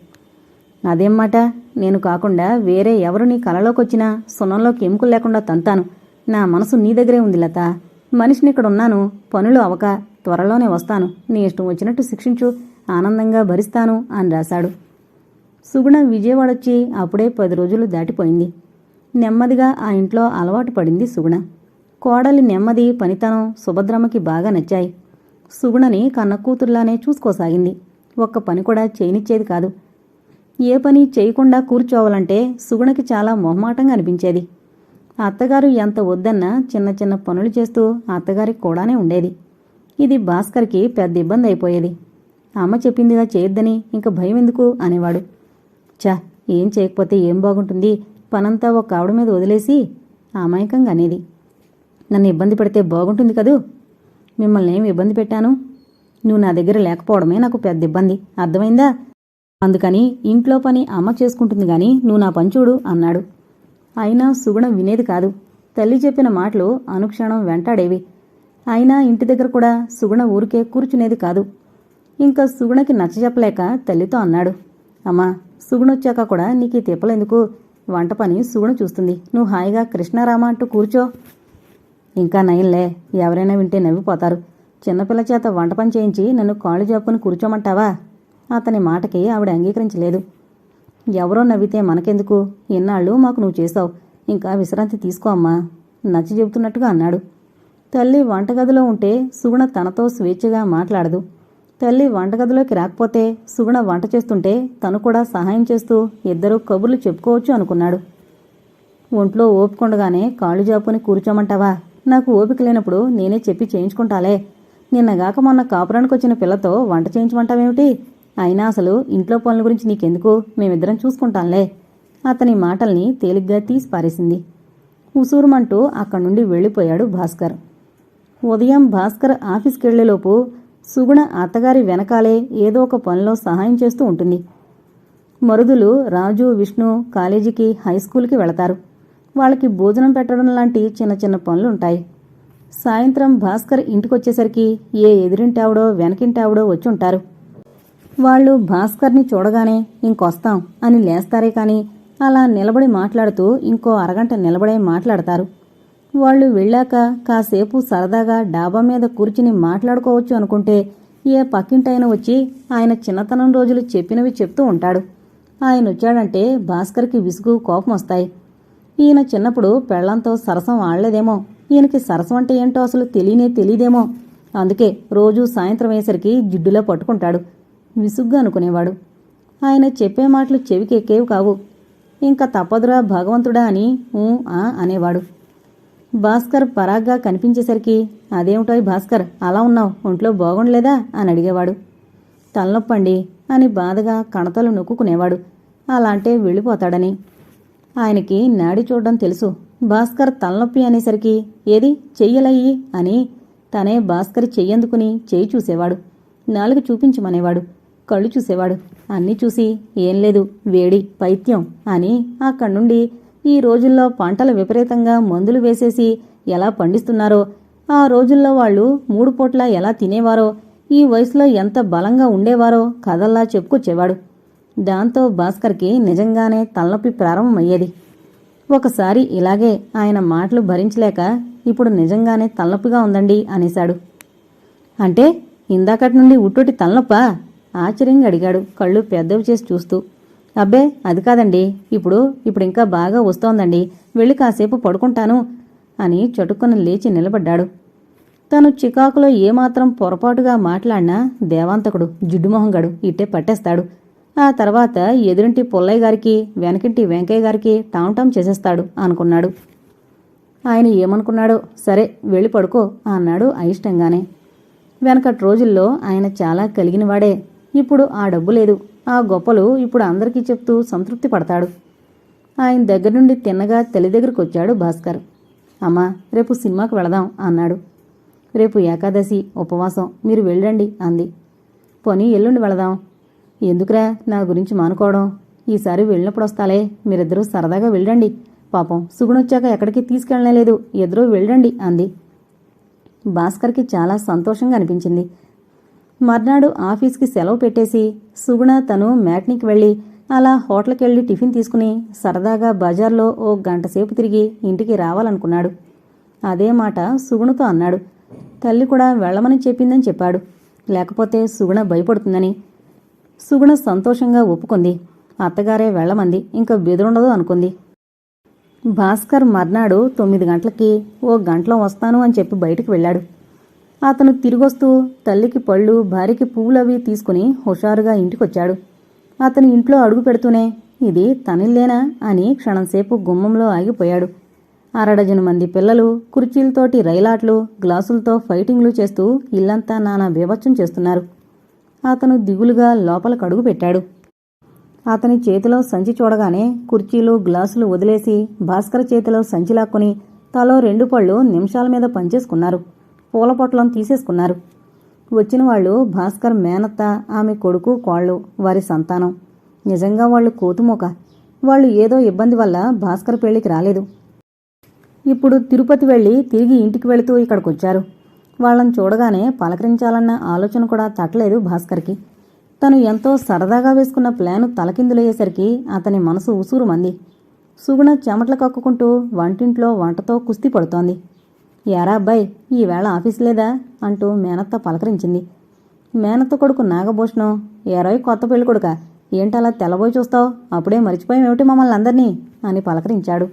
అదేం మాట, నేను కాకుండా వేరే ఎవరు నీ కలలోకొచ్చినా సున్నంలోకి ఎముకలు లేకుండా తంతాను. నా మనసు నీ దగ్గరే ఉంది లత. మనిషిని ఇక్కడున్నాను, పనులు అవక త్వరలోనే వస్తాను. నీ ఇష్టం వచ్చినట్టు శిక్షించు, ఆనందంగా భరిస్తాను అని రాశాడు. సుగుణ విజయవాడొచ్చి అప్పుడే 10 రోజులు దాటిపోయింది. నెమ్మదిగా ఆ ఇంట్లో అలవాటు పడింది సుగుణ. కోడలి నెమ్మది, పనితనం సుభద్రమ్మకి బాగా నచ్చాయి. సుగుణని కన్న కూతుర్లానే చూసుకోసాగింది. ఒక్క పని కూడా చేయనిచ్చేది కాదు. ఏ పని చేయకుండా కూర్చోవాలంటే సుగుణకి చాలా మొహమాటంగా అనిపించేది. అత్తగారు ఎంత వద్దన్నా చిన్న చిన్న పనులు చేస్తూ అత్తగారికి కూడానే ఉండేది. ఇది భాస్కర్కి పెద్ద ఇబ్బంది అయిపోయేది. అమ్మ చెప్పిందిగా చేయొద్దని ఇంక భయం ఎందుకు అనేవాడు. చా, ఏం చేయకపోతే ఏం బాగుంటుంది, పనంతా ఒక ఆవిడ మీద వదిలేసి అమాయకంగా అనేది. నన్ను ఇబ్బంది పెడితే బాగుంటుంది కదూ. మిమ్మల్ని ఏమి ఇబ్బంది పెట్టాను? నువ్వు నా దగ్గర లేకపోవడమే నాకు పెద్ద ఇబ్బంది, అర్థమైందా? అందుకని ఇంట్లో పని అమ్మ చేసుకుంటుంది గాని నువ్వు నా పంచుడు అన్నాడు. అయినా సుగుణ వినేది కాదు. తల్లి చెప్పిన మాటలు అనుక్షణం వెంటాడేవి. అయినా ఇంటి దగ్గర కూడా సుగుణ ఊరికే కూర్చునేది కాదు. ఇంకా సుగుణకి నచ్చజెప్పలేక తల్లితో అన్నాడు. అమ్మా, సుగుణొచ్చాక కూడా నీకు ఈ తిప్పలెందుకు? వంట పని సుగుణ చూస్తుంది, నువ్వు హాయిగా కృష్ణారామ అంటూ కూర్చో. ఇంకా నయంలే, ఎవరైనా వింటే నవ్విపోతారు. చిన్నపిల్ల చేత వంట పని చేయించి నన్ను కాళ్ళు జాపుకుని కూర్చోమంటావా? అతని మాటకి ఆవిడ అంగీకరించలేదు. ఎవరో నవ్వితే మనకెందుకు, ఇన్నాళ్ళు మాకు నువ్వు చేసావు, ఇంకా విశ్రాంతి తీసుకో అమ్మా నచ్చి చెబుతున్నట్టుగా అన్నాడు. తల్లి వంటగదిలో ఉంటే సుగుణ తనతో స్వేచ్ఛగా మాట్లాడదు. తల్లి వంటగదిలోకి రాకపోతే సుగుణ వంట చేస్తుంటే తను కూడా సహాయం చేస్తూ ఇద్దరూ కబుర్లు చెప్పుకోవచ్చు అనుకున్నాడు. ఒంట్లో ఓపికొండగానే కాళ్ళు జాపుని కూర్చోమంటావా? నాకు ఓపిక లేనప్పుడు నేనే చెప్పి చేయించుకుంటాలే. నిన్నగాక మొన్న కాపురానికి వచ్చిన పిల్లతో వంట చేయించమంటావేమిటి? అయినా అసలు ఇంట్లో పనుల గురించి నీకెందుకు, మేమిద్దరం చూసుకుంటాంలే. అతని మాటల్ని తేలిగ్గా తీసి పారేసింది. ఉసూరుమంటూ అక్కడి నుండి వెళ్ళిపోయాడు భాస్కర్. ఉదయం భాస్కర్ ఆఫీస్కెళ్లేలోపు సుగుణ అత్తగారి వెనకాలే ఏదో ఒక పనిలో సహాయం చేస్తూ ఉంటుంది. మరుదులు రాజు, విష్ణు కాలేజీకి, హైస్కూల్కి వెళతారు. వాళ్ళకి భోజనం పెట్టడం లాంటి చిన్న చిన్న పనులుంటాయి. సాయంత్రం భాస్కర్ ఇంటికొచ్చేసరికి ఏ ఎదురింటావిడో వెనకింటావిడో వచ్చుంటారు. వాళ్ళు భాస్కర్ని చూడగానే ఇంకొస్తాం అని లేస్తారే కాని అలా నిలబడి మాట్లాడుతూ ఇంకో అరగంట నిలబడే మాట్లాడతారు. వాళ్ళు వెళ్ళాక కాసేపు సరదాగా డాబా మీద కూర్చుని మాట్లాడుకోవచ్చు అనుకుంటే ఏ పక్కింటైన వచ్చి ఆయన చిన్నతనం రోజులు చెప్పినవి చెప్తూ ఉంటాడు. ఆయన వచ్చాడంటే భాస్కర్కి విసుగు, కోపం వస్తాయి. ఈయన చిన్నప్పుడు పెళ్లంతో సరసం ఆడలేదేమో, ఈయనకి సరసం అంటే ఏంటో అసలు తెలీదేమో, అందుకే రోజూ సాయంత్రం అయ్యేసరికి జిడ్డులా పట్టుకుంటాడు. విసుగ్గా అనుకునేవాడు. ఆయన చెప్పే మాటలు చెవికెక్కేవి కావు. ఇంకా తప్పదురా భగవంతుడా అని అనేవాడు. భాస్కర్ పరాగ్గా కనిపించేసరికి అదేమిటోయ్ భాస్కర్ అలా ఉన్నావు, ఒంట్లో బాగుండలేదా అని అడిగేవాడు. తలనొప్పండి అని బాధగా కణతలు నొక్కుకునేవాడు. అలా అంటే వెళ్ళిపోతాడని. ఆయనకి నాడి చూడడం తెలుసు. భాస్కర్ తలనొప్పి అనేసరికి ఏది చెయ్యలయ్యి అని తనే భాస్కర్ చెయ్యందుకుని చెయ్యి చూసేవాడు. నాలుగు చూపించమనేవాడు. కళ్ళు చూసేవాడు. అన్నీ చూసి ఏం లేదు, వేడి, పైత్యం అని అక్కడి నుండి ఈ రోజుల్లో పంటలు విపరీతంగా మందులు వేసేసి ఎలా పండిస్తున్నారో, ఆ రోజుల్లో వాళ్ళు 3 పూట్ల ఎలా తినేవారో, ఈ వయసులో ఎంత బలంగా ఉండేవారో కథల్లా చెప్పుకొచ్చేవాడు. దాంతో భాస్కర్కి నిజంగానే తలనొప్పి ప్రారంభమయ్యేది. ఒకసారి ఇలాగే ఆయన మాటలు భరించలేక ఇప్పుడు నిజంగానే తలనొప్పిగా ఉందండి అనేశాడు. అంటే ఇందాకటి నుండి ఉట్టొట్టి తలనొప్పా? ఆశ్చర్యంగా అడిగాడు కళ్ళు పెద్దవి చేసి చూస్తూ. అబ్బే అది కాదండి, ఇప్పుడు ఇంకా బాగా వస్తోందండి, వెళ్ళి కాసేపు పడుకుంటాను అని చటుక్కున లేచి నిలబడ్డాడు. తను చికాకులో ఏమాత్రం పొరపాటుగా మాట్లాడినా దేవాంతకుడు, జిడ్డుమొహంగడు ఇట్టే పట్టేస్తాడు. ఆ తర్వాత ఎదురింటి పుల్లయ్య గారికి, వెనకింటి వెంకయ్య గారికి టాంటాం చేసేస్తాడు అనుకున్నాడు. ఆయన ఏమనుకున్నాడో, సరే వెళ్ళి పడుకో అన్నాడు అయిష్టంగానే. వెనకటి రోజుల్లో ఆయన చాలా కలిగినవాడే. ఇప్పుడు ఆ డబ్బు లేదు, ఆ గొప్పలు ఇప్పుడు అందరికీ చెప్తూ సంతృప్తి పడతాడు. ఆయన దగ్గర నుండి తిన్నగా తల్లి దగ్గరికి వచ్చాడు భాస్కర్. అమ్మా, రేపు సినిమాకు వెళదాం అన్నాడు. రేపు ఏకాదశి, ఉపవాసం, మీరు వెళ్ళండి అంది. పోనీ ఎల్లుండి వెళదాం. ఎందుకురా నా గురించి మానుకోవడం, ఈసారి వెళ్ళినప్పుడు వస్తాలే, మీరిద్దరూ సరదాగా వెళ్ళండి. పాపం సుగుణొచ్చాక ఎక్కడికి తీసుకెళ్ళలేదు, ఇద్దరూ వెళ్ళండి అంది. భాస్కర్కి చాలా సంతోషంగా అనిపించింది. మర్నాడు ఆఫీస్కి సెలవు పెట్టేసి సుగుణ తను మ్యాట్నీకి వెళ్ళి అలా హోటల్కెళ్ళి టిఫిన్ తీసుకుని సరదాగా బజార్లో ఓ గంటసేపు తిరిగి ఇంటికి రావాలనుకున్నాడు. అదే మాట సుగుణతో అన్నాడు. తల్లి కూడా వెళ్ళమని చెప్పిందని చెప్పాడు. లేకపోతే సుగుణ భయపడుతుందని. సుగుణ సంతోషంగా ఒప్పుకుంది. అత్తగారే వెళ్ళమంది, ఇంకా బెదురుండదు అనుకుంది. భాస్కర్ మర్నాడు 9 గంటలకి ఓ గంటలో వస్తాను అని చెప్పి బయటికి వెళ్ళాడు. అతను తిరిగొస్తూ తల్లికి పళ్ళు, భార్యకి పువ్వులవి తీసుకుని హుషారుగా ఇంటికొచ్చాడు. అతని ఇంట్లో అడుగు పెడుతూనే ఇది తనిల్లేనా అని క్షణంసేపు గుమ్మంలో ఆగిపోయాడు. అరడజను మంది పిల్లలు కుర్చీలతోటి రైలాట్లు, గ్లాసులతో ఫైటింగ్లు చేస్తూ ఇల్లంతా నానా బీభత్సం చేస్తున్నారు. అతను దిగులుగా లోపలకు అడుగు పెట్టాడు. అతని చేతిలో సంచి చూడగానే కుర్చీలు, గ్లాసులు వదిలేసి భాస్కర్ చేతిలో సంచి లాక్కుని తలో 2 పళ్ళు నిమిషాల మీద పనిచేసుకున్నారు. పూల పొట్లం తీసేసుకున్నారు. వచ్చిన వాళ్ళు భాస్కర్ మేనత్త, ఆమె కొడుకు, కోళ్ళు, వారి సంతానం. నిజంగా వాళ్ళు కోతుమోక. వాళ్ళు ఏదో ఇబ్బంది వల్ల భాస్కర్ పెళ్లికి రాలేదు. ఇప్పుడు తిరుపతి వెళ్లి తిరిగి ఇంటికి వెళుతూ ఇక్కడికొచ్చారు. వాళ్ళని చూడగానే పలకరించాలన్న ఆలోచన కూడా తట్టలేదు భాస్కర్కి. తను ఎంతో సరదాగా వేసుకున్న ప్లాను తలకిందులయ్యేసరికి అతని మనసు ఉసూరుమంది. సుగుణ చెమటలు కక్కుకుంటూ వంటింట్లో వంటతో కుస్తీ పడుతోంది. యారా అబ్బాయి, ఈవేళ ఆఫీస్ లేదా అంటూ మేనత్త పలకరించింది. మేనత్త కొడుకు నాగభూషణం, ఏరోయ్ కొత్త పెళ్లి కొడుక, ఏంటలా తెల్లబోయి చూస్తావు, అప్పుడే మరిచిపోయామేమిటి మమ్మల్ని అందరినీ అని పలకరించాడు.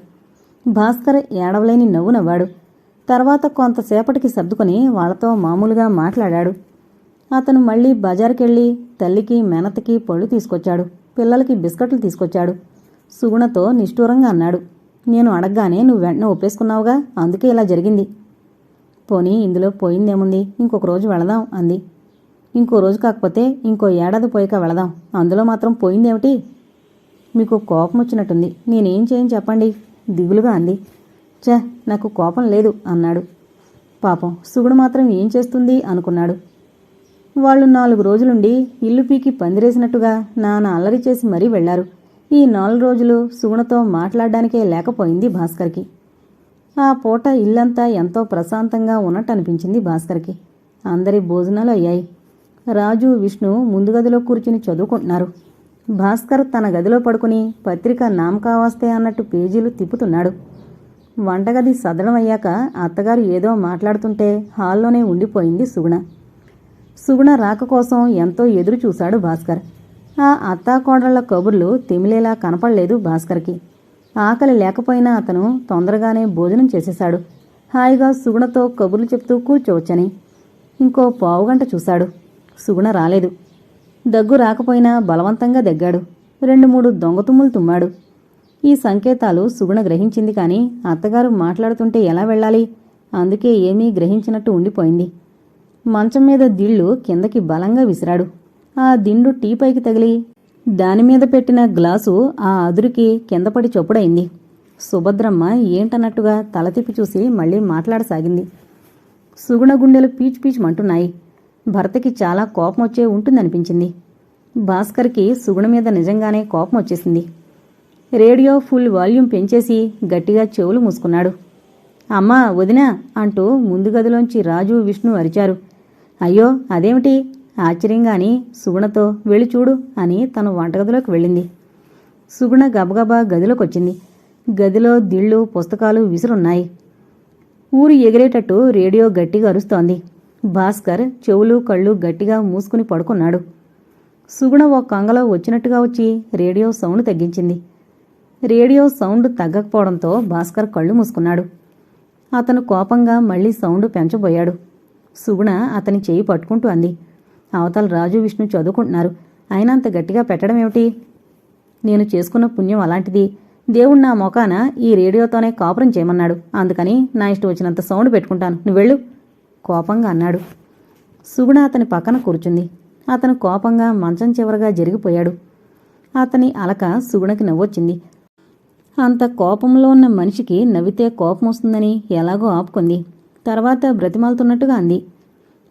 భాస్కర్ ఏడవలేని నవ్వు నవ్వాడు. తర్వాత కొంతసేపటికి సర్దుకుని వాళ్లతో మామూలుగా మాట్లాడాడు. అతను మళ్లీ బజారుకెళ్ళి తల్లికి, మేనత్తకి పళ్ళు తీసుకొచ్చాడు. పిల్లలకి బిస్కట్లు తీసుకొచ్చాడు. సుగుణతో నిష్ఠూరంగా అన్నాడు, నేను అడగ్గానే నువ్వు వెంటనే ఒప్పేసుకున్నావుగా, అందుకే ఇలా జరిగింది. పోనీ ఇందులో పోయిందేముంది, ఇంకొక రోజు వెళదాం అంది. ఇంకో రోజు కాకపోతే ఇంకో ఏడాది పోయాక వెళదాం, అందులో మాత్రం పోయిందేమిటి? మీకు కోపం వచ్చినట్టుంది, నేనేం చేయని చెప్పండి దిగులుగా అంది. ఛ, నాకు కోపం లేదు అన్నాడు. పాపం సుగుణ మాత్రం ఏం చేస్తుంది అనుకున్నాడు. వాళ్ళు 4 రోజులుండి ఇల్లు పీకి పందిరేసినట్టుగా నాన్న అల్లరి చేసి మరీ వెళ్లారు. ఈ 4 రోజులు సుగుణతో మాట్లాడడానికే లేకపోయింది భాస్కర్కి. ఆ పూట ఇల్లంతా ఎంతో ప్రశాంతంగా ఉన్నట్టు అనిపించింది భాస్కర్కి. అందరి భోజనాలు అయ్యాయి. రాజు, విష్ణు ముందు గదిలో కూర్చుని చదువుకుంటున్నారు. భాస్కర్ తన గదిలో పడుకుని పత్రిక నామకావాస్తే అన్నట్టు పేజీలు తిప్పుతున్నాడు. వంటగది సదనం అయ్యాక అత్తగారు ఏదో మాట్లాడుతుంటే హాల్లోనే ఉండిపోయింది సుగుణ. సుగుణ రాక కోసం ఎంతో ఎదురు చూశాడు భాస్కర్. ఆ అత్తాకోడళ్ల కబుర్లు తిమిలేలా కనపడలేదు భాస్కర్కి. ఆకలి లేకపోయినా అతను తొందరగానే భోజనం చేసేశాడు. హాయిగా సుగుణతో కబుర్లు చెప్తూ కూర్చోవచ్చని. ఇంకో పావుగంట చూశాడు. సుగుణ రాలేదు. దగ్గు రాకపోయినా బలవంతంగా దగ్గాడు. 2-3 దొంగతుమ్ములు తుమ్మాడు. ఈ సంకేతాలు సుగుణ గ్రహించింది కానీ అత్తగారు మాట్లాడుతుంటే ఎలా వెళ్ళాలి? అందుకే ఏమీ గ్రహించినట్టు ఉండిపోయింది. మంచం మీద దిళ్ళు కిందకి బలంగా విసిరాడు. ఆ దిండు టీపైకి తగిలి దానిమీద పెట్టిన గ్లాసు ఆ అదురుకి కిందపడి చొప్పుడైంది. సుభద్రమ్మ ఏంటన్నట్టుగా తల తిప్పి చూసి మళ్లీ మాట్లాడసాగింది. సుగుణ గుండెలు పీచు పీచుమంటున్నాయి. భర్తకి చాలా కోపం వచ్చే ఉంటుందనిపించింది. భాస్కర్కి సుగుణ మీద నిజంగానే కోపం వచ్చేసింది. రేడియో ఫుల్ వాల్యూమ్ పెంచేసి గట్టిగా చెవులు మూసుకున్నాడు. అమ్మా, వదినా అంటూ ముందు గదిలోంచి రాజు, విష్ణు అరిచారు. అయ్యో అదేమిటి? ఆశ్చర్యంగాని సుగుణతో వెళ్ళి చూడు అని తను వంటగదిలోకి వెళ్ళింది. సుగుణ గబగబా గదిలోకొచ్చింది. గదిలో దిళ్ళు, పుస్తకాలు విసురున్నాయి. ఊరు ఎగిరేటట్టు రేడియో గట్టిగా అరుస్తోంది. భాస్కర్ చెవులు, కళ్ళు గట్టిగా మూసుకుని పడుకున్నాడు. సుగుణ ఓ కంగలో వచ్చినట్టుగా వచ్చి రేడియో సౌండ్ తగ్గించింది. రేడియో సౌండ్ తగ్గకపోవడంతో భాస్కర్ కళ్ళు మూసుకున్నాడు. అతను కోపంగా మళ్లీ సౌండ్ పెంచబోయాడు. సుగుణ అతని చేయి పట్టుకుంటూ అంది, అవతల రాజు, విష్ణు చదువుకుంటున్నారు, అయినా అంత గట్టిగా పెట్టడమేమిటి? నేను చేసుకున్న పుణ్యం అలాంటిది. దేవుడు నా మొఖాన ఈ రేడియోతోనే కాపురం చేయమన్నాడు. అందుకని నా ఇష్టం వచ్చినంత సౌండ్ పెట్టుకుంటాను, నువ్వెళ్ళు కోపంగా అన్నాడు. సుగుణ అతని పక్కన కూర్చుంది. అతను కోపంగా మంచం చివరగా జరిగిపోయాడు. అతని అలక సుగుణకి నవ్వొచ్చింది. అంత కోపంలో ఉన్న మనిషికి నవ్వితే కోపం వస్తుందని ఎలాగో ఆపుకుంది. తర్వాత బ్రతిమాలుతున్నట్టుగా అంది,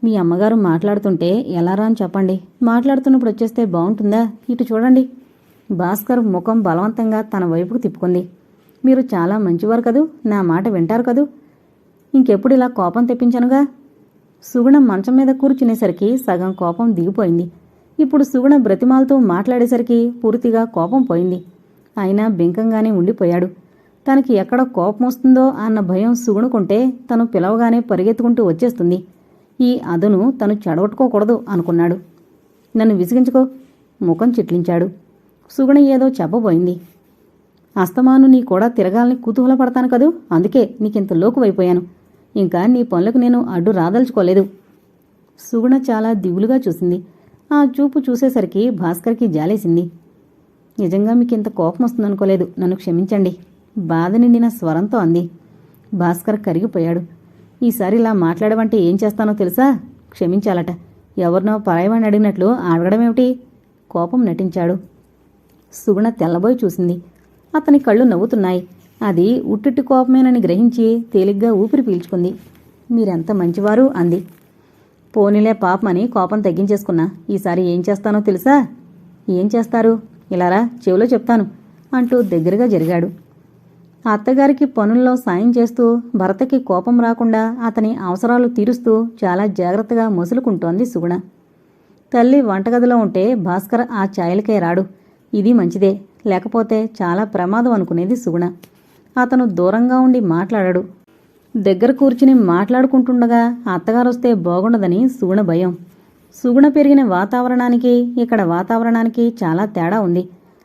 మీ అమ్మగారు మాట్లాడుతుంటే ఎలారా అని చెప్పండి. మాట్లాడుతున్నప్పుడు వచ్చేస్తే బాగుంటుందా? ఇటు చూడండి. భాస్కర్ ముఖం బలవంతంగా తన వైపుకు తిప్పుకుంది. మీరు చాలా మంచివారు కదూ, నా మాట వింటారు కదూ, ఇంకెప్పుడు ఇలా కోపం తెప్పించనుగా. సుగుణ మంచం మీద కూర్చునేసరికి సగం కోపం దిగిపోయింది. ఇప్పుడు సుగుణ బ్రతిమాలతో మాట్లాడేసరికి పూర్తిగా కోపం పోయింది. అయినా బెంకంగానే ఉండిపోయాడు. తనకి ఎక్కడ కోపం వస్తుందో అన్న భయం సుగుణకుంటే తను పిలవగానే పరిగెత్తుకుంటూ వచ్చేస్తుంది. ఈ అదను తను చెడగొట్టుకోకూడదు అనుకున్నాడు. నన్ను విసిగించుకో, ముఖం చిట్లించాడు. సుగుణ ఏదో చెప్పబోయింది. అస్తమాను నీ కూడా తిరగాలని కుతూహలపడతాను కదూ, అందుకే నీకింత లోకువైపోయాను. ఇంకా నీ పనులకు నేను అడ్డు రాదలుచుకోలేదు. సుగుణ చాలా దిగులుగా చూసింది. ఆ చూపు చూసేసరికి భాస్కర్కి జాలేసింది. నిజంగా మీకు ఇంత కోపం వస్తుందనుకోలేదు, నన్ను క్షమించండి, బాధ నిండిన స్వరంతో అంది. భాస్కర్ కరిగిపోయాడు. ఈసారి ఇలా మాట్లాడమంటే ఏం చేస్తానో తెలుసా? క్షమించాలట. ఎవరినో పరాయవాణ్ణి అడిగినట్లు అడగడమేమిటి? కోపం నటించాడు. సుగుణ తెల్లబోయి చూసింది. అతని కళ్ళు నవ్వుతున్నాయి. అది ఉట్టిట్టి కోపమేనని గ్రహించి తేలిగ్గా ఊపిరి పీల్చుకుంది. మీరెంత మంచివారు అంది. పోనీలే పాపమని కోపం తగ్గించేసుకున్నా. ఈసారి ఏం చేస్తానో తెలుసా? ఏం చేస్తారు? ఇలారా, చెవిలో చెప్తాను అంటూ దగ్గరగా జరిగాడు. అత్తగారికి పనుల్లో సాయం చేస్తూ భర్తకి కోపం రాకుండా అతని అవసరాలు తీరుస్తూ చాలా జాగ్రత్తగా మొసులుకుంటోంది సుగుణ. తల్లి వంటగదిలో ఉంటే భాస్కర్ ఆ ఛాయలకే రాడు. ఇది మంచిదే, లేకపోతే చాలా ప్రమాదం అనుకునేది సుగుణ. అతను దూరంగా ఉండి మాట్లాడాడు. దగ్గర కూర్చుని మాట్లాడుకుంటుండగా అత్తగారొస్తే బాగుండదని సుగుణ భయం. సుగుణ పెరిగిన వాతావరణానికి ఇక్కడ వాతావరణానికి చాలా తేడా ఉంది.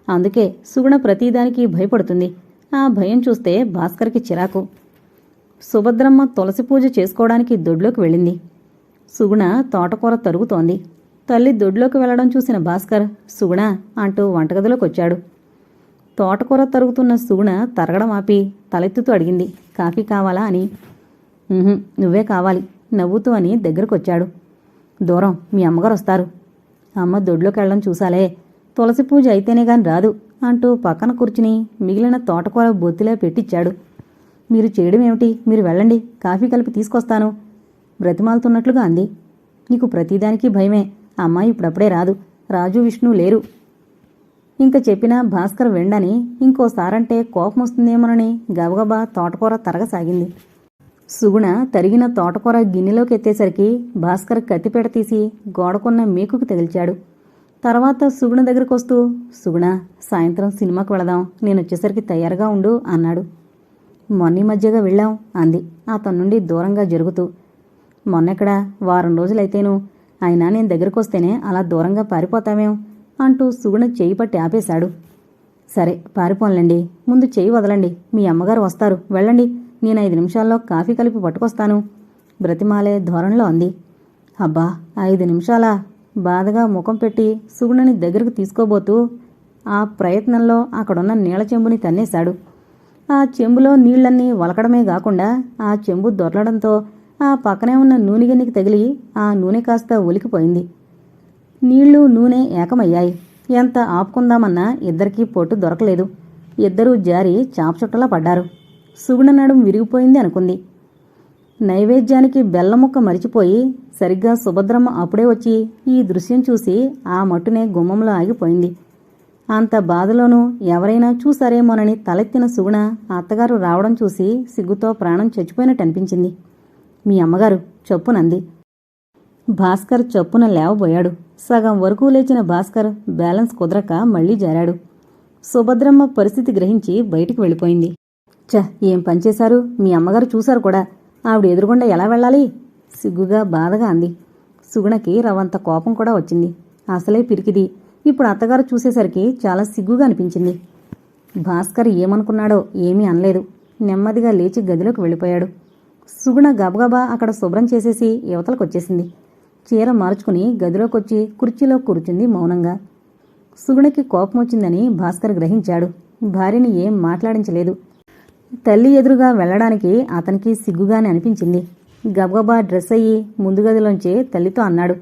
అందుకే సుగుణ ప్రతిదానికి భయపడుతుంది. ఆ భయం చూస్తే భాస్కర్కి చిరాకు. సుభద్రమ్మ తులసి పూజ చేసుకోవడానికి దొడ్లోకి వెళ్ళింది. సుగుణ తోటకూర తరుగుతోంది. తల్లి దొడ్లోకి వెళ్లడం చూసిన భాస్కర్ సుగుణ అంటూ వంటగదిలోకి వచ్చాడు. తోటకూర తరుగుతున్న సుగుణ తరగడం ఆపి తలెత్తుతూ అడిగింది, కాఫీ కావాలా అని. నువ్వే కావాలి నవ్వుతూ అని దగ్గరకొచ్చాడు. దూరం, మీ అమ్మగారు వస్తారు. అమ్మ దొడ్లోకి వెళ్ళడం చూసాలే, తులసి పూజ అయితేనే గాని రాదు అంటూ పక్కన కూర్చుని మిగిలిన తోటకూర బొత్తిలో పెట్టించాడు. మీరు చేయడం ఏమిటి? మీరు వెళ్ళండి, కాఫీ కలిపి తీసుకొస్తాను బ్రతిమాలుతున్నట్లుగా అంది. నీకు ప్రతిదానికి భయమే. అమ్మాయి ఇప్పుడప్పుడే రాదు. రాజు విష్ణు లేరు. ఇంక చెప్పినా భాస్కర్ వెండని, ఇంకోసారంటే కోపం వస్తుందేమోనని గబగబా తోటకూర తరగసాగింది. సుగుణ తరిగిన తోటకూర గిన్నెలోకి ఎత్తేసరికి భాస్కర్ కత్తిపేట తీసి గోడకున్న మేకుకు తగిల్చాడు. తర్వాత సుగుణ దగ్గరకొస్తూ, సుగుణ, సాయంత్రం సినిమాకు వెళదాం, నేనొచ్చేసరికి తయారుగా ఉండు అన్నాడు. మొన్నీ మధ్యగా వెళ్ళాం అంది అతని నుండి దూరంగా జరుగుతూ. మొన్నెక్కడా, వారం రోజులైతేను. అయినా నేను దగ్గరకొస్తేనే అలా దూరంగా పారిపోతామేం అంటూ సుగుణ చెయ్యి పట్టి ఆపేశాడు. సరే పారిపోన్లండి, ముందు చెయ్యి వదలండి, మీ అమ్మగారు వస్తారు, వెళ్ళండి, నేను 5 నిమిషాల్లో కాఫీ కలిపి పట్టుకొస్తాను బ్రతిమాలే ధోరణిలో అంది. అబ్బా, 5 నిమిషాలా? బాధగా ముఖం పెట్టి సుగుణని దగ్గరకు తీసుకోబోతూ ఆ ప్రయత్నంలో అక్కడున్న నీళ్ల చెంబుని తన్నేశాడు. ఆ చెంబులో నీళ్లన్నీ వలకడమే కాకుండా ఆ చెంబు దొర్లడంతో ఆ పక్కనే ఉన్న నూనె గిన్నెకి తగిలి ఆ నూనె కాస్త ఒలికిపోయింది. నీళ్లు నూనె ఏకమయ్యాయి. ఎంత ఆపుకుందామన్నా ఇద్దరికీ పొట్టు దొరకలేదు. ఇద్దరూ జారి చాపచుట్టలా పడ్డారు. సుగుణ నడుం విరిగిపోయింది అనుకుంది. నైవేద్యానికి బెల్లం ముక్క మరిచిపోయి సరిగ్గా సుభద్రమ్మ అప్పుడే వచ్చి ఈ దృశ్యం చూసి ఆ మట్టునే గుమ్మంలో ఆగిపోయింది. అంత బాధలోనూ ఎవరైనా చూసారేమోనని తలెత్తిన సుగుణ అత్తగారు రావడం చూసి సిగ్గుతో ప్రాణం చచ్చిపోయినట్టు అనిపించింది. మీ అమ్మగారు చప్పునంది. భాస్కర్ చప్పున లేవబోయాడు. సగం వరకు లేచిన భాస్కర్ బ్యాలెన్స్ కుదరక మళ్లీ జారాడు. సుభద్రమ్మ పరిస్థితి గ్రహించి బయటికి వెళ్ళిపోయింది. ఏం పనిచేశారు? మీ అమ్మగారు చూశారు కూడా. ఆవిడ ఎదురుగుండా ఎలా వెళ్ళాలి? సిగ్గుగా బాధగా అంది. సుగుణకి రవంత కోపం కూడా వచ్చింది. అసలే పిరికిది. ఇప్పుడు అత్తగారు చూసేసరికి చాలా సిగ్గుగా అనిపించింది. భాస్కర్ ఏమనుకున్నాడో ఏమీ అనలేదు. నెమ్మదిగా లేచి గదిలోకి వెళ్ళిపోయాడు. సుగుణ గబగబా అక్కడ శుభ్రం చేసేసి యువతలకొచ్చేసింది. చీర మార్చుకుని గదిలోకొచ్చి కుర్చీలో కూర్చుంది మౌనంగా. సుగుణకి కోపం వచ్చిందని భాస్కర్ గ్రహించాడు. భార్యని ఏం మాట్లాడించలేదు. తల్లి ఎదురుగా వెళ్లడానికి అతనికి సిగ్గుగానే అనిపించింది. గబగబా డ్రెస్ అయ్యి ముందు గదిలోంచి తల్లితో అన్నాడు,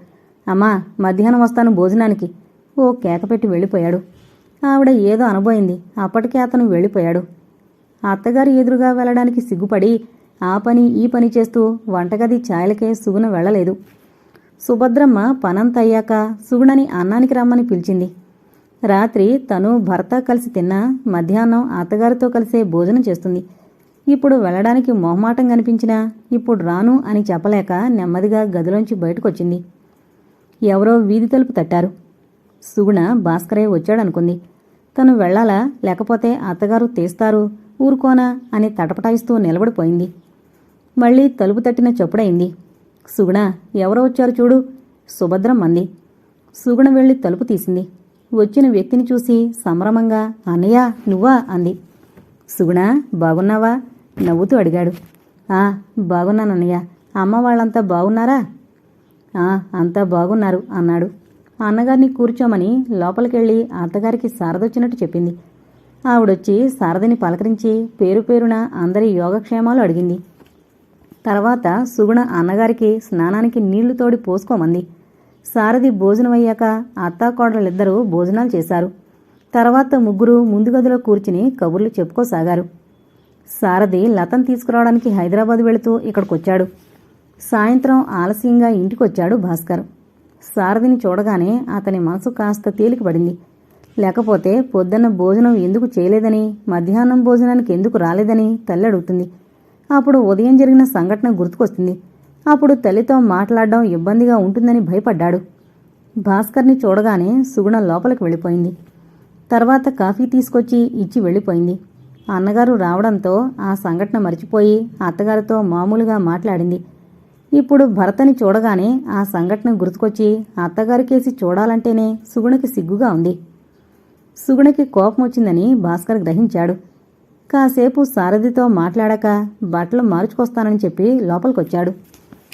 అమ్మా, మధ్యాహ్నం వస్తాను భోజనానికి. ఓ కేకపెట్టి వెళ్ళిపోయాడు. ఆవిడ ఏదో అనబోయింది. అప్పటికే అతను వెళ్ళిపోయాడు. అత్తగారి ఎదురుగా వెళ్లడానికి సిగ్గుపడి ఆ పని ఈ పని చేస్తూ వంటగది ఛాయలకే సుగుణ వెళ్లలేదు. సుభద్రమ్మ పనంతయ్యాక సుగుణని అన్నానికి రమ్మని పిలిచింది. రాత్రి తను భర్త కలిసి తిన్నా మధ్యాహ్నం అత్తగారితో కలిసే భోజనం చేస్తుంది. ఇప్పుడు వెళ్లడానికి మొహమాటం కనిపించినా ఇప్పుడు రాను అని చెప్పలేక నెమ్మదిగా గదిలోంచి బయటకొచ్చింది. ఎవరో వీధి తలుపు తట్టారు. సుగుణ భాస్కరే వచ్చాడనుకుంది. తను వెళ్లాలా, లేకపోతే అత్తగారు తీస్తారు, ఊరుకోనా అని తటపటాయిస్తూ నిలబడిపోయింది. మళ్లీ తలుపు తట్టిన చప్పుడైంది. సుగుణ, ఎవరో వచ్చారు చూడు, సుభద్రమ్మ అంది. సుగుణ వెళ్లి తలుపు తీసింది. వచ్చిన వ్యక్తిని చూసి సంభ్రమంగా, అన్నయ్య నువ్వా అంది. సుగుణ, బాగున్నావా నవ్వుతూ అడిగాడు. బాగున్నానన్నయ్య. అమ్మ వాళ్ళంతా బాగున్నారా? అంతా బాగున్నారు అన్నాడు. అన్నగారిని కూర్చోమని లోపలికెళ్ళి అత్తగారికి శారదొచ్చినట్టు చెప్పింది. ఆవిడొచ్చి శారదని పలకరించి పేరు పేరున అందరి యోగక్షేమాలు అడిగింది. తర్వాత సుగుణ అన్నగారికి స్నానానికి నీళ్లు తోడి పోసుకోమంది. శారది భోజనమయ్యాక అత్తాకోడలిద్దరూ భోజనాలు చేశారు. తర్వాత ముగ్గురు ముందు గదిలో కూర్చుని కబుర్లు చెప్పుకోసాగారు. శారది లతను తీసుకురావడానికి హైదరాబాద్ వెళుతూ ఇక్కడికొచ్చాడు. సాయంత్రం ఆలస్యంగా ఇంటికొచ్చాడు భాస్కర్. శారదిని చూడగానే అతని మనసు కాస్త తేలికపడింది. లేకపోతే పొద్దున్న భోజనం ఎందుకు చేయలేదని, మధ్యాహ్నం భోజనానికి ఎందుకు రాలేదని తల్లి అడుగుతుంది. అప్పుడు ఉదయం జరిగిన సంఘటన గుర్తుకొస్తుంది. అప్పుడు తల్లితో మాట్లాడడం ఇబ్బందిగా ఉంటుందని భయపడ్డాడు. భాస్కర్ని చూడగానే సుగుణ లోపలికి వెళ్ళిపోయింది. తర్వాత కాఫీ తీసుకొచ్చి ఇచ్చి వెళ్ళిపోయింది. అన్నగారు రావడంతో ఆ సంఘటన మర్చిపోయి అత్తగారితో మామూలుగా మాట్లాడింది. ఇప్పుడు భరతని చూడగానే ఆ సంఘటన గుర్తుకొచ్చి అత్తగారికేసి చూడాలంటేనే సుగుణకి సిగ్గుగా ఉంది. సుగుణకి కోపం వచ్చిందని భాస్కర్ గ్రహించాడు. కాసేపు సారథితో మాట్లాడాక బట్టలు మార్చుకొస్తానని చెప్పి లోపలికొచ్చాడు.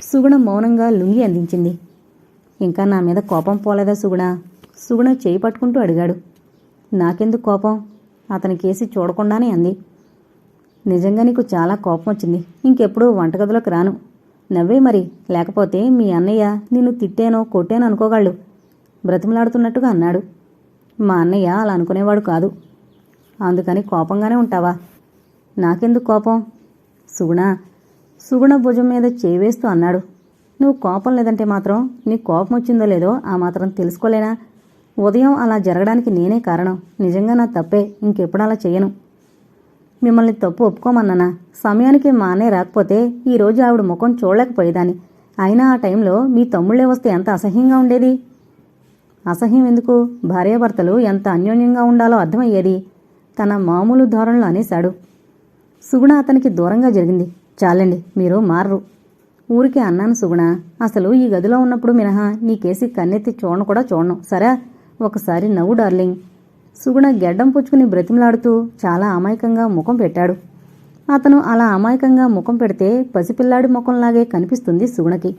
సుగుణ మౌనంగా లుంగి అందించింది. ఇంకా నా మీద కోపం పోలేదా సుగుణ? సుగుణ చేయి పట్టుకుంటూ అడిగాడు. నాకెందుకు కోపం? అతని కేసి చూడకుండానే అంది. నిజంగా నీకు చాలా కోపం వచ్చింది. ఇంకెప్పుడు వంటగదిలోకి రాను. నవ్వే మరి, లేకపోతే మీ అన్నయ్య నిన్ను తిట్టేనో కొట్టేనో అనుకోగాళ్ళు బ్రతిమలాడుతున్నట్టుగా అన్నాడు. మా అన్నయ్య అలా అనుకునేవాడు కాదు. అందుకని కోపంగానే ఉంటావా? నాకెందుకు కోపం? సుగుణ భుజం మీద చేవేస్తూ అన్నాడు. నువ్వు కోపం లేదంటే మాత్రం నీకు కోపం వచ్చిందో లేదో ఆ మాత్రం తెలుసుకోలేనా? ఉదయం అలా జరగడానికి నేనే కారణం. నిజంగా నా తప్పే. ఇంకెప్పుడు అలా చేయను. మిమ్మల్ని తప్పు ఒప్పుకోమన్నానా? సమయానికి మా అన్నయ్య రాకపోతే ఈరోజు ఆవిడ ముఖం చూడలేకపోయేదాన్ని. అయినా ఆ టైంలో మీ తమ్ముళ్లే వస్తే ఎంత అసహ్యంగా ఉండేది. అసహ్యం ఎందుకు? భార్యాభర్తలు ఎంత అన్యోన్యంగా ఉండాలో అర్థమయ్యేది. తన మామూలు ధోరణిలో అనేశాడు. సుగుణ అతనికి దూరంగా జరిగింది. చాలండి, మీరు మారరు. ఊరికే అన్నాను సుగుణ. అసలు ఈ గదిలో ఉన్నప్పుడు మినహా నీకేసి కన్నెత్తి చూడను కూడా చూడను. సరే, ఒకసారి నవ్వు డార్లింగ్. సుగుణ గెడ్డం పుచ్చుకుని బ్రతిమలాడుతూ చాలా అమాయకంగా ముఖం పెట్టాడు. అతను అలా అమాయకంగా ముఖం పెడితే పసిపిల్లాడి ముఖంలాగే కనిపిస్తుంది సుగుణకి.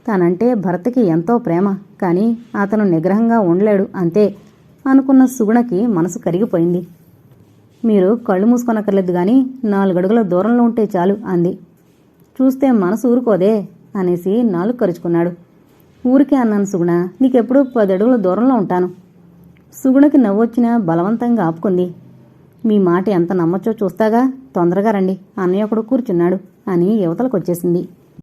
తనంటే భరతకి ఎంతో ప్రేమ, కానీ అతను నిగ్రహంగా ఉండలేడు అంతే అనుకున్న సుగుణకి మనసు కరిగిపోయింది. మీరు కళ్ళు మూసుకొనక్కర్లేదు గాని 4 అడుగుల దూరంలో ఉంటే చాలు అంది. చూస్తే మనసు ఊరుకోదే అనేసి నాలుగు కరుచుకున్నాడు. ఊరికే అన్నాను సుగుణ, నీకెప్పుడు 10 అడుగుల దూరంలో ఉంటాను. సుగుణకి నవ్వొచ్చినా బలవంతంగా ఆపుకుంది. మీ మాట ఎంత నమ్మచ్చో చూస్తాగా. తొందరగా రండి, అన్నయ్య ఒకడు కూర్చున్నాడు అని యువతలకొచ్చేసింది.